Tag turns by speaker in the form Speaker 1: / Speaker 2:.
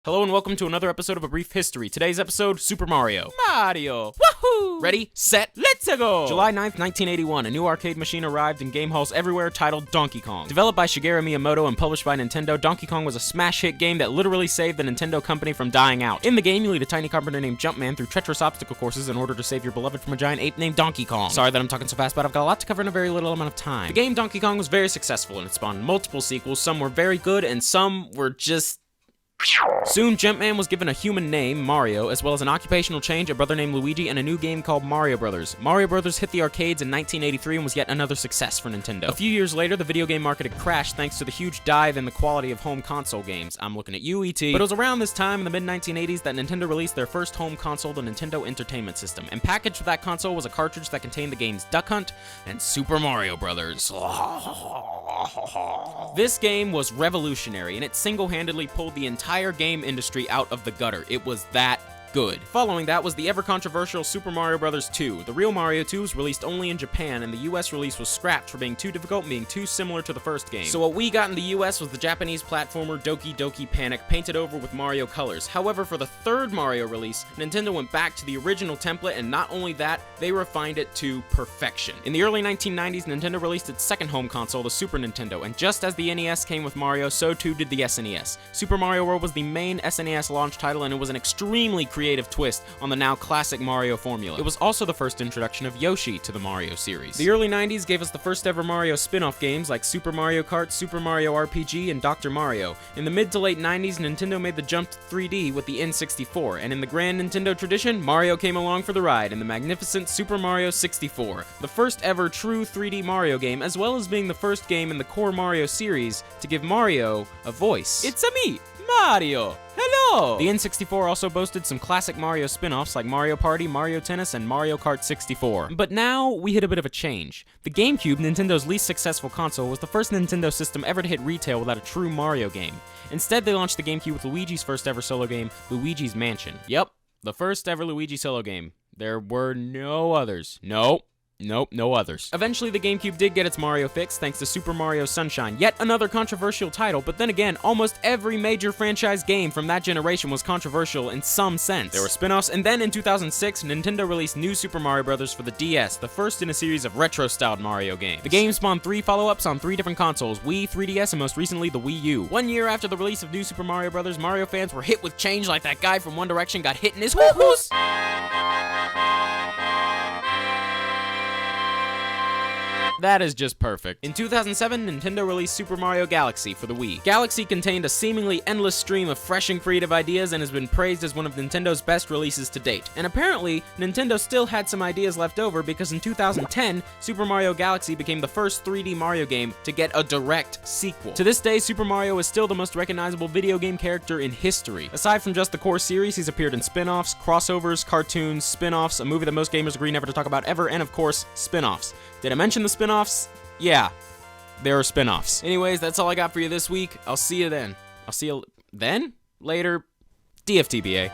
Speaker 1: Hello and welcome to another episode of A Brief History. Today's episode, Super Mario. Mario! Woohoo! Ready, set, let's go! July 9th, 1981, a new arcade machine arrived in game halls everywhere titled Donkey Kong. Developed by Shigeru Miyamoto and published by Nintendo, Donkey Kong was a smash hit game that literally saved the Nintendo company from dying out. In the game, you lead a tiny carpenter named Jumpman through treacherous obstacle courses in order to save your beloved from a giant ape named Donkey Kong. Sorry that I'm talking so fast, but I've got a lot to cover in a very little amount of time. The game Donkey Kong was very successful and it spawned multiple sequels. Some were very good and some were just... Soon, Jumpman was given a human name, Mario, as well as an occupational change, a brother named Luigi, and a new game called Mario Brothers. Mario Brothers hit the arcades in 1983 and was yet another success for Nintendo. A few years later, the video game market had crashed thanks to the huge dive in the quality of home console games. I'm looking at you, E.T. But it was around this time, in the mid-1980s, that Nintendo released their first home console, the Nintendo Entertainment System. And packaged with that console was a cartridge that contained the games Duck Hunt and Super Mario Brothers. This game was revolutionary, and it single-handedly pulled the entire game industry out of the gutter. It was that good. Following that was the ever-controversial Super Mario Bros. 2. The real Mario 2 was released only in Japan, and the US release was scrapped for being too difficult and being too similar to the first game. So what we got in the US was the Japanese platformer Doki Doki Panic, painted over with Mario colors. However, for the third Mario release, Nintendo went back to the original template, and not only that, they refined it to perfection. In the early 1990s, Nintendo released its second home console, the Super Nintendo, and just as the NES came with Mario, so too did the SNES. Super Mario World was the main SNES launch title, and it was an extremely creative twist on the now classic Mario formula. It was also the first introduction of Yoshi to the Mario series. The early 90s gave us the first ever Mario spin-off games like Super Mario Kart, Super Mario RPG, and Dr. Mario. In the mid to late 90s, Nintendo made the jump to 3D with the N64, and in the grand Nintendo tradition, Mario came along for the ride in the magnificent Super Mario 64, the first ever true 3D Mario game, as well as being the first game in the core Mario series to give Mario a voice. It's me, Mario! Hello! The N64 also boasted some classic Mario spin-offs like Mario Party, Mario Tennis, and Mario Kart 64. But now, we hit a bit of a change. The GameCube, Nintendo's least successful console, was the first Nintendo system ever to hit retail without a true Mario game. Instead, they launched the GameCube with Luigi's first ever solo game, Luigi's Mansion. Yep, the first ever Luigi solo game. There were no others. Nope, no others. Eventually, the GameCube did get its Mario fix thanks to Super Mario Sunshine, yet another controversial title, but then again, almost every major franchise game from that generation was controversial in some sense. There were spin-offs, and then in 2006, Nintendo released New Super Mario Bros. For the DS, the first in a series of retro-styled Mario games. The game spawned 3 follow-ups on 3 different consoles, Wii, 3DS, and most recently, the Wii U. 1 year after the release of New Super Mario Bros., Mario fans were hit with change like that guy from One Direction got hit in his hoo-hoos. That is just perfect. In 2007, Nintendo released Super Mario Galaxy for the Wii. Galaxy contained a seemingly endless stream of fresh and creative ideas and has been praised as one of Nintendo's best releases to date. And apparently, Nintendo still had some ideas left over because in 2010, Super Mario Galaxy became the first 3D Mario game to get a direct sequel. To this day, Super Mario is still the most recognizable video game character in history. Aside from just the core series, he's appeared in spin-offs, crossovers, cartoons, spin-offs, a movie that most gamers agree never to talk about ever, and of course, spin-offs. Did I mention the spin-offs? Yeah, there are spin-offs. Anyways, that's all I got for you this week. I'll see you then. Later. DFTBA.